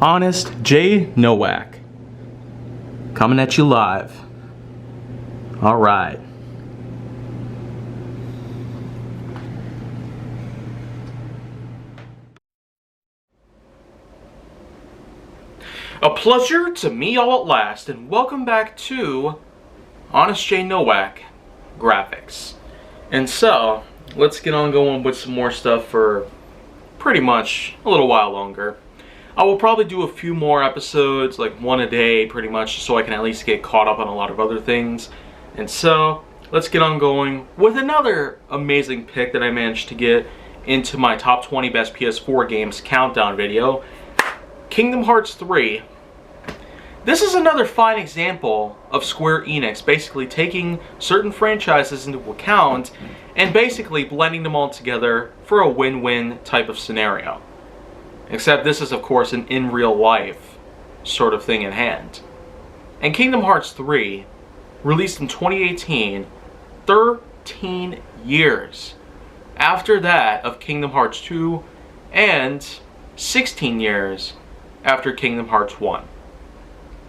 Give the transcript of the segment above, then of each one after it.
Honest J. Nowak. Coming at you live. Alright. A pleasure to meet y'all at last, and welcome back to Honest J. Nowak Graphix. And so, let's get on going with some more stuff for pretty much a little while longer. I will probably do a few more episodes, like one a day pretty much, so I can at least get caught up on a lot of other things. And so, let's get on going with another amazing pick that I managed to get into my top 20 best PS4 games countdown video. Kingdom Hearts 3. This is another fine example of Square Enix basically taking certain franchises into account and basically blending them all together for a win-win type of scenario. Except this is, of course, an in real life sort of thing in hand. And Kingdom Hearts 3, released in 2018, 13 years after that of Kingdom Hearts 2, and 16 years after Kingdom Hearts 1.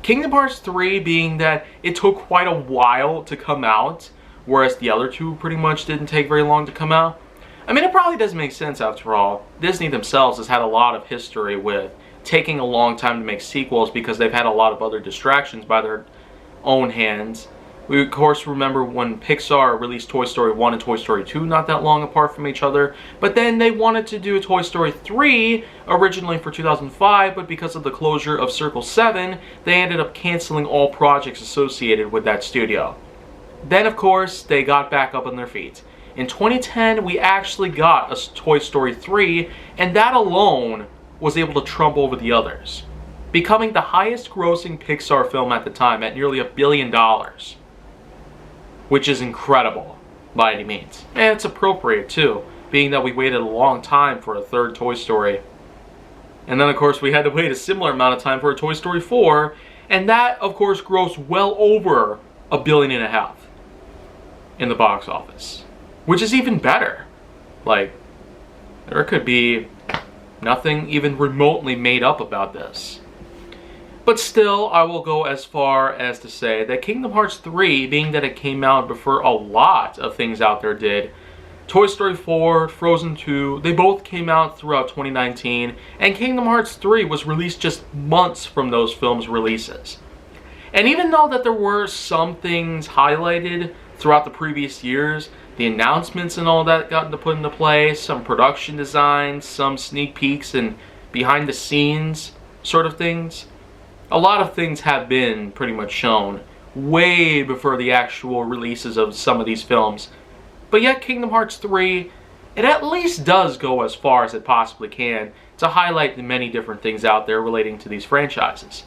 Kingdom Hearts 3 being that it took quite a while to come out, whereas the other two pretty much didn't take very long to come out. I mean, it probably does make sense after all. Disney themselves has had a lot of history with taking a long time to make sequels because they've had a lot of other distractions by their own hands. We of course remember when Pixar released Toy Story 1 and Toy Story 2 not that long apart from each other, but then they wanted to do Toy Story 3 originally for 2005, but because of the closure of Circle 7, they ended up canceling all projects associated with that studio. Then of course, they got back up on their feet. In 2010, we actually got a Toy Story 3, and that alone was able to trump over the others, becoming the highest grossing Pixar film at the time at nearly $1 billion. Which is incredible, by any means. And it's appropriate too, being that we waited a long time for a third Toy Story. And then of course we had to wait a similar amount of time for a Toy Story 4, and that of course grossed well over $1.5 billion in the box office. Which is even better. Like, there could be nothing even remotely made up about this. But still, I will go as far as to say that Kingdom Hearts 3, being that it came out before a lot of things out there did, Toy Story 4, Frozen 2, they both came out throughout 2019, and Kingdom Hearts 3 was released just months from those films' releases. And even though that there were some things highlighted throughout the previous years, the announcements and all that got to put into place, some production designs, some sneak peeks and behind the scenes sort of things, a lot of things have been pretty much shown way before the actual releases of some of these films. But yet Kingdom Hearts 3, it at least does go as far as it possibly can to highlight the many different things out there relating to these franchises.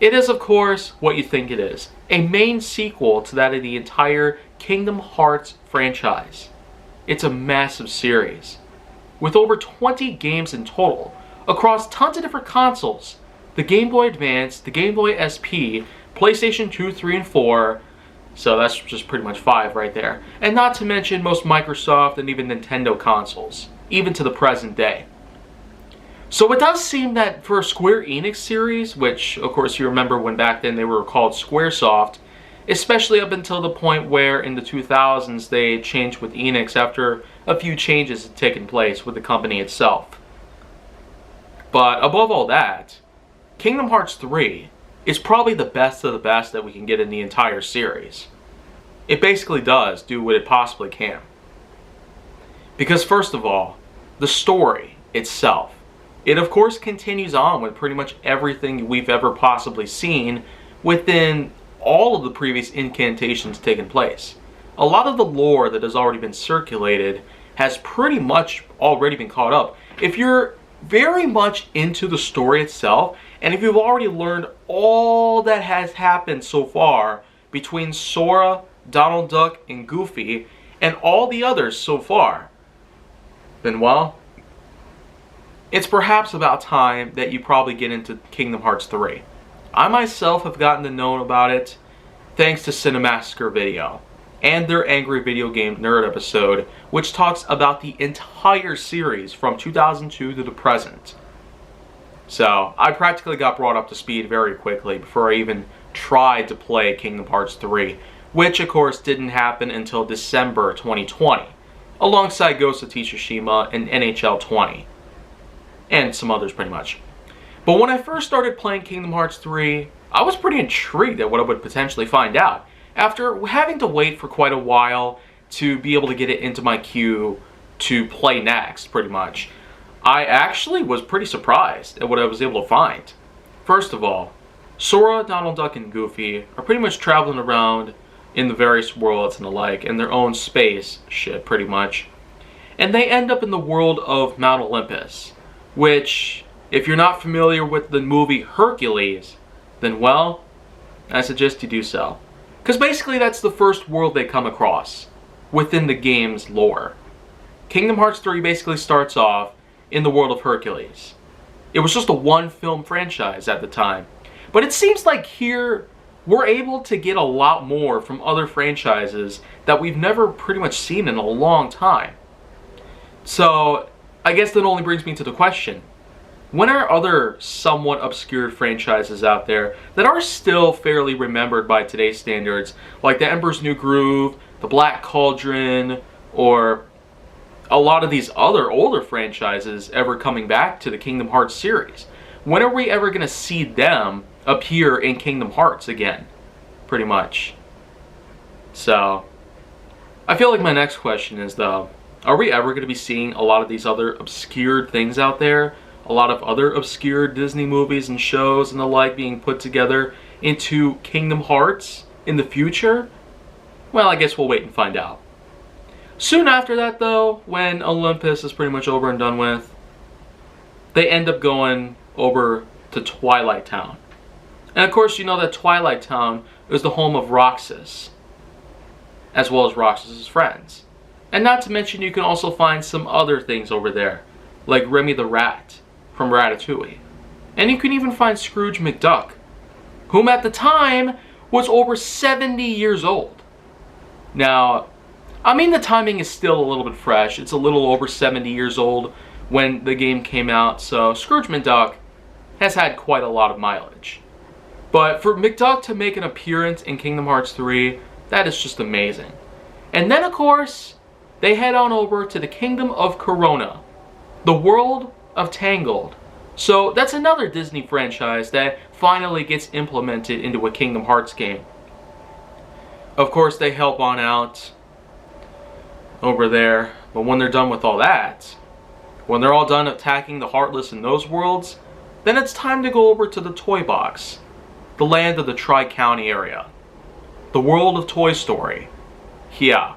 It is, of course, what you think it is. A main sequel to that of the entire Kingdom Hearts franchise. It's a massive series, with over 20 games in total, across tons of different consoles. The Game Boy Advance, the Game Boy SP, PlayStation 2, 3, and 4, so that's just pretty much 5 right there. And not to mention most Microsoft and even Nintendo consoles, even to the present day. So it does seem that for a Square Enix series, which of course you remember when back then they were called Squaresoft, especially up until the point where in the 2000s they changed with Enix after a few changes had taken place with the company itself. But above all that, Kingdom Hearts 3 is probably the best of the best that we can get in the entire series. It basically does do what it possibly can. Because first of all, the story itself. It of course continues on with pretty much everything we've ever possibly seen within all of the previous incantations taking place. A lot of the lore that has already been circulated has pretty much already been caught up. If you're very much into the story itself, and if you've already learned all that has happened so far between Sora, Donald Duck, and Goofy, and all the others so far, then well, it's perhaps about time that you probably get into Kingdom Hearts 3. I myself have gotten to know about it thanks to Cinemassacre Video and their Angry Video Game Nerd episode, which talks about the entire series from 2002 to the present. So I practically got brought up to speed very quickly before I even tried to play Kingdom Hearts 3, which of course didn't happen until December 2020, alongside Ghost of Tsushima and NHL 20, and some others pretty much. But when I first started playing Kingdom Hearts 3, I was pretty intrigued at what I would potentially find out. After having to wait for quite a while to be able to get it into my queue to play next, pretty much, I actually was pretty surprised at what I was able to find. First of all, Sora, Donald Duck, and Goofy are pretty much traveling around in the various worlds and the like, in their own space shit, pretty much. And they end up in the world of Mount Olympus, which, if you're not familiar with the movie Hercules, then, well, I suggest you do so. Because basically that's the first world they come across within the game's lore. Kingdom Hearts 3 basically starts off in the world of Hercules. It was just a one-film franchise at the time. But it seems like here, we're able to get a lot more from other franchises that we've never pretty much seen in a long time. So, I guess that only brings me to the question. When are other somewhat obscure franchises out there that are still fairly remembered by today's standards, like The Emperor's New Groove, The Black Cauldron, or a lot of these other older franchises ever coming back to the Kingdom Hearts series? When are we ever going to see them appear in Kingdom Hearts again? Pretty much. So, I feel like my next question is, though, are we ever going to be seeing a lot of these other obscured things out there? A lot of other obscure Disney movies and shows and the like being put together into Kingdom Hearts in the future? Well, I guess we'll wait and find out. Soon after that, though, when Olympus is pretty much over and done with, they end up going over to Twilight Town. And of course, you know that Twilight Town is the home of Roxas, as well as Roxas's friends. And not to mention, you can also find some other things over there, like Remy the Rat from Ratatouille. And you can even find Scrooge McDuck, whom at the time was over 70 years old. Now, I mean, the timing is still a little bit fresh. It's a little over 70 years old when the game came out, so Scrooge McDuck has had quite a lot of mileage. But for McDuck to make an appearance in Kingdom Hearts 3, that is just amazing. And then, of course, they head on over to the Kingdom of Corona, the world of Tangled. So that's another Disney franchise that finally gets implemented into a Kingdom Hearts game. Of course, they help on out over there, but when they're done with all that, when they're all done attacking the Heartless in those worlds, then it's time to go over to the Toy Box, the land of the Tri-County area, the world of Toy Story. Yeah,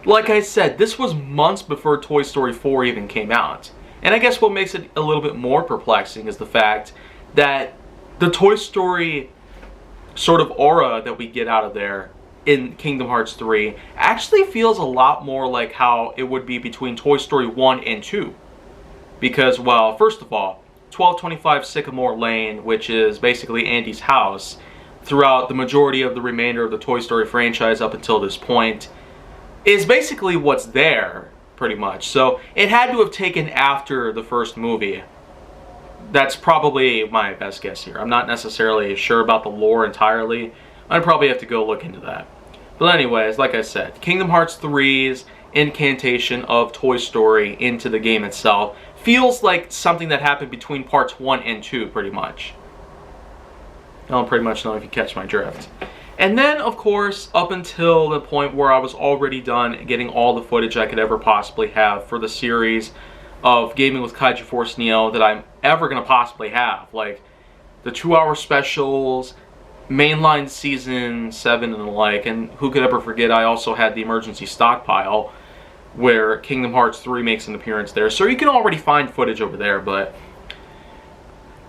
like I said, this was months before Toy Story 4 even came out. And I guess what makes it a little bit more perplexing is the fact that the Toy Story sort of aura that we get out of there in Kingdom Hearts 3 actually feels a lot more like how it would be between Toy Story 1 and 2. Because, well, first of all, 1225 Sycamore Lane, which is basically Andy's house, throughout the majority of the remainder of the Toy Story franchise up until this point, is basically what's there, pretty much. So it had to have taken after the first movie. That's probably my best guess here. I'm not necessarily sure about the lore entirely. I'd probably have to go look into that. But anyways, like I said, Kingdom Hearts 3's incantation of Toy Story into the game itself feels like something that happened between parts 1 and 2, pretty much. I don't pretty much know if you catch my drift. And then, of course, up until the point where I was already done getting all the footage I could ever possibly have for the series of Gaming with Kaiju Force Neo that I'm ever going to possibly have. Like, the 2-hour specials, mainline Season 7 and the like, and who could ever forget I also had the emergency stockpile where Kingdom Hearts 3 makes an appearance there. So you can already find footage over there, but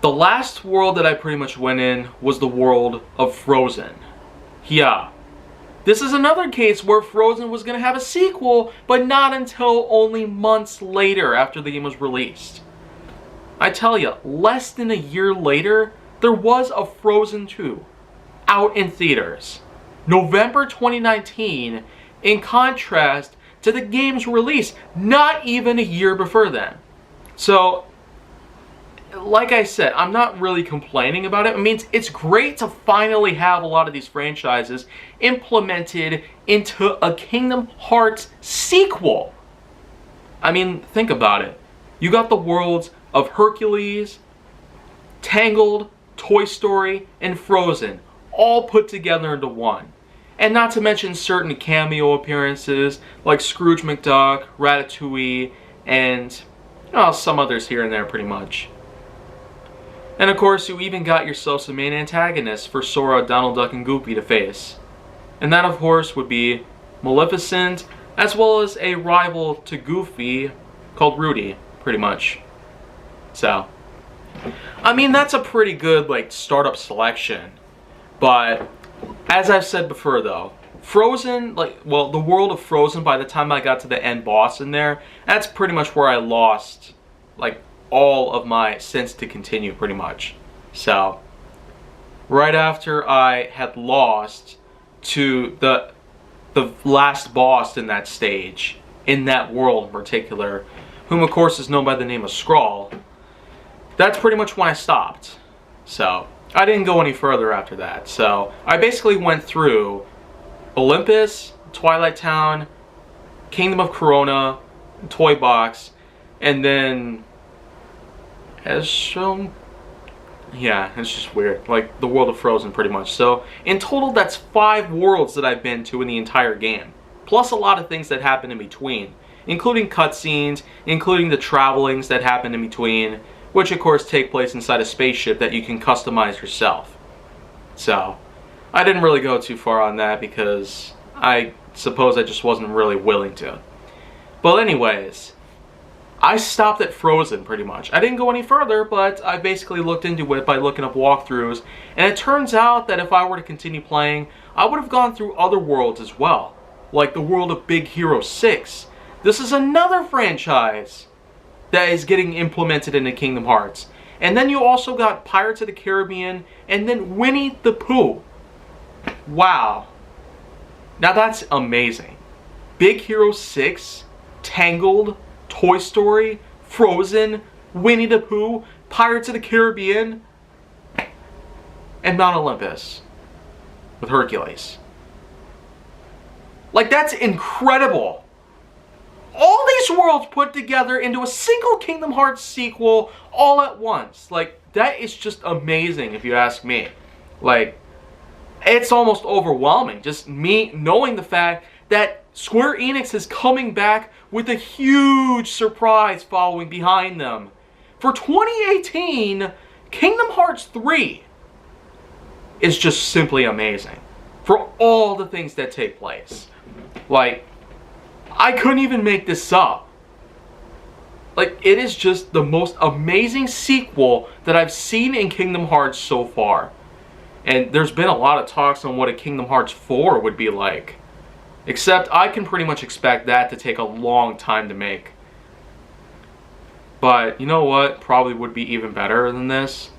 the last world that I pretty much went in was the world of Frozen. Yeah. This is another case where Frozen was going to have a sequel, but not until only months later after the game was released. I tell you, less than a year later, there was a Frozen 2 out in theaters. November 2019, in contrast to the game's release, not even a year before then. So, like I said, I'm not really complaining about it. I mean, it's great to finally have a lot of these franchises implemented into a Kingdom Hearts sequel. I mean, think about it. You got the worlds of Hercules, Tangled, Toy Story, and Frozen, all put together into one. And not to mention certain cameo appearances like Scrooge McDuck, Ratatouille, and some others here and there pretty much. And of course, you even got yourself some main antagonists for Sora, Donald Duck, and Goofy to face. And that, of course, would be Maleficent, as well as a rival to Goofy called Rudy, pretty much. So, I mean, that's a pretty good, startup selection. But, as I've said before, though, Frozen, the world of Frozen, by the time I got to the end boss in there, that's pretty much where I lost, all of my sense to continue, pretty much. So, right after I had lost to the last boss in that stage, in that world in particular, whom of course is known by the name of Skrull, that's pretty much when I stopped. So, I didn't go any further after that. So, I basically went through Olympus, Twilight Town, Kingdom of Corona, Toy Box, and then yeah, it's just weird. The world of Frozen, pretty much. So, in total, that's 5 worlds that I've been to in the entire game. Plus a lot of things that happen in between. Including cutscenes, including the travelings that happen in between, which of course take place inside a spaceship that you can customize yourself. So, I didn't really go too far on that because I suppose I just wasn't really willing to. But anyways, I stopped at Frozen, pretty much. I didn't go any further, but I basically looked into it by looking up walkthroughs, and it turns out that if I were to continue playing, I would have gone through other worlds as well, like the world of Big Hero 6. This is another franchise that is getting implemented into Kingdom Hearts. And then you also got Pirates of the Caribbean, and then Winnie the Pooh. Wow. Now that's amazing. Big Hero 6, Tangled, Toy Story, Frozen, Winnie the Pooh, Pirates of the Caribbean, and Mount Olympus with Hercules. That's incredible. All these worlds put together into a single Kingdom Hearts sequel all at once. That is just amazing if you ask me. It's almost overwhelming. Just me knowing the fact that Square Enix is coming back with a huge surprise following behind them. For 2018, Kingdom Hearts 3 is just simply amazing. For all the things that take place. I couldn't even make this up. It is just the most amazing sequel that I've seen in Kingdom Hearts so far. And there's been a lot of talks on what a Kingdom Hearts 4 would be like. Except I can pretty much expect that to take a long time to make. But you know what probably would be even better than this?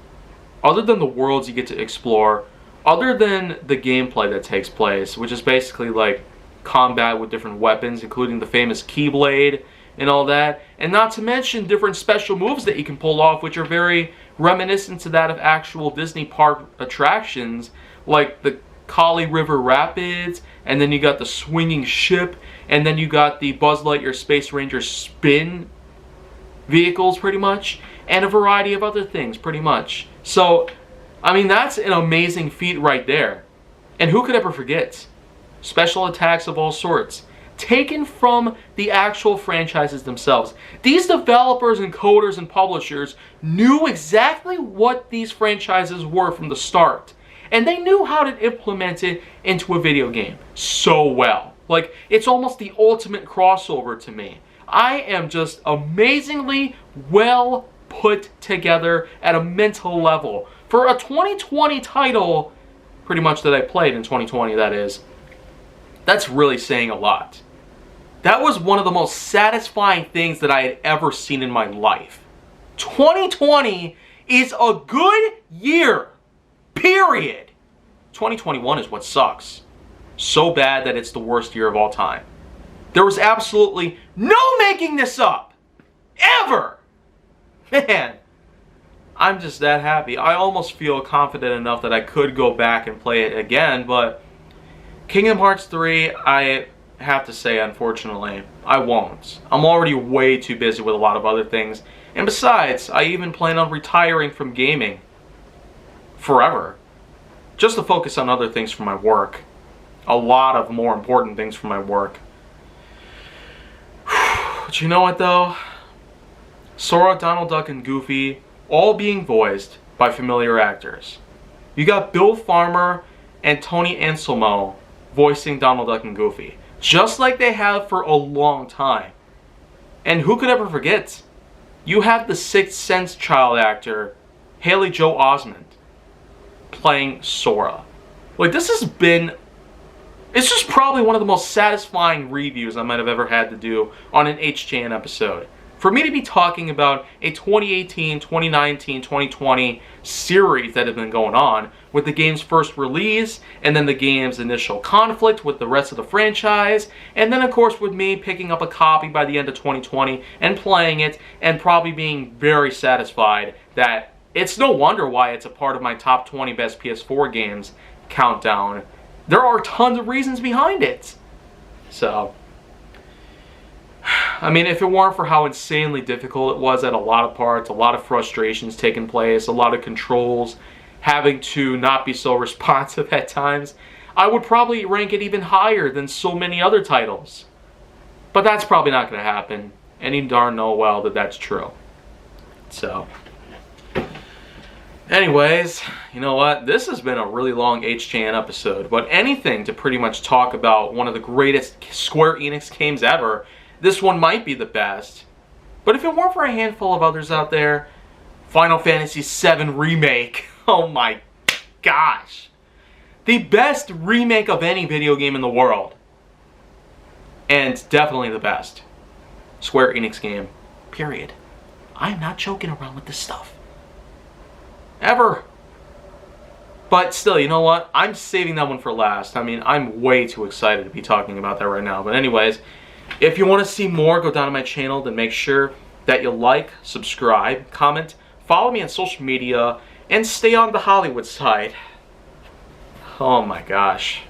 Other than the worlds you get to explore, other than the gameplay that takes place, which is basically combat with different weapons, including the famous Keyblade and all that, and not to mention different special moves that you can pull off, which are very reminiscent to that of actual Disney park attractions, like the Kali River Rapids, and then you got the swinging ship, and then you got the Buzz Lightyear Space Ranger spin vehicles, pretty much, and a variety of other things, pretty much. So, I mean, that's an amazing feat right there. And who could ever forget? Special attacks of all sorts, taken from the actual franchises themselves. These developers and coders and publishers knew exactly what these franchises were from the start. And they knew how to implement it into a video game so well. It's almost the ultimate crossover to me. I am just amazingly well put together at a mental level. For a 2020 title, pretty much that I played in 2020, that is, that's really saying a lot. That was one of the most satisfying things that I had ever seen in my life. 2020 is a good year. Period. 2021 is what sucks. So bad that it's the worst year of all time. There was absolutely no making this up. Ever. Man. I'm just that happy. I almost feel confident enough that I could go back and play it again, but Kingdom Hearts 3, I have to say, unfortunately, I won't. I'm already way too busy with a lot of other things, and besides, I even plan on retiring from gaming forever, just to focus on other things for my work. A lot of more important things for my work. But you know what though? Sora, Donald Duck, and Goofy all being voiced by familiar actors. You got Bill Farmer and Tony Anselmo voicing Donald Duck and Goofy, just like they have for a long time. And who could ever forget? You have the Sixth Sense child actor, Haley Joel Osment, playing Sora. Like, this has been... It's just probably one of the most satisfying reviews I might have ever had to do on an HJN episode. For me to be talking about a 2018, 2019, 2020 series that has been going on, with the game's first release, and then the game's initial conflict with the rest of the franchise, and then of course with me picking up a copy by the end of 2020 and playing it, and probably being very satisfied that it's no wonder why it's a part of my top 20 best PS4 games countdown. There are tons of reasons behind it. So, I mean, if it weren't for how insanely difficult it was at a lot of parts, a lot of frustrations taking place, a lot of controls having to not be so responsive at times, I would probably rank it even higher than so many other titles. But that's probably not going to happen, and you darn know well that that's true. So, anyways, you know what? This has been a really long HJN episode, but anything to pretty much talk about one of the greatest Square Enix games ever, this one might be the best. But if it weren't for a handful of others out there, Final Fantasy VII Remake, oh my gosh. The best remake of any video game in the world. And definitely the best Square Enix game, period. I'm not joking around with this stuff. Ever. But still, you know what? I'm saving that one for last. I mean, I'm way too excited to be talking about that right now. But anyways, if you want to see more, go down to my channel, then make sure that you like, subscribe, comment, follow me on social media, and stay on the Hollywood side. Oh my gosh.